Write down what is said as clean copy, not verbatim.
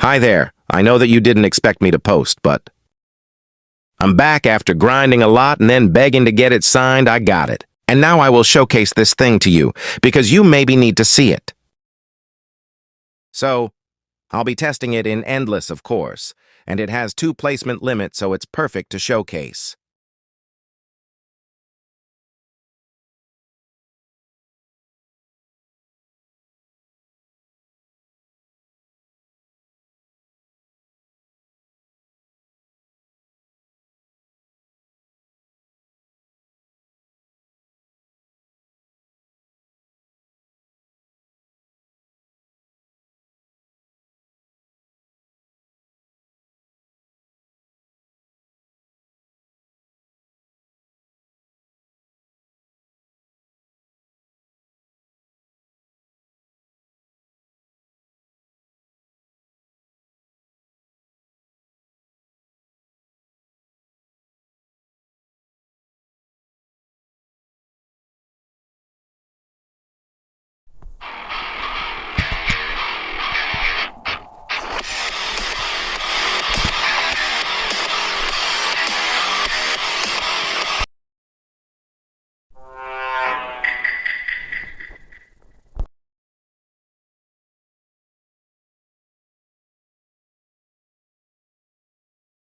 Hi there. I know that you didn't expect me to post, but I'm back after grinding a lot and then begging to get it signed. I got it. And now I will showcase this thing to you, because you maybe need to see it. So, I'll be testing it in Endless, of course, and it has 2 placement limits, so it's perfect to showcase.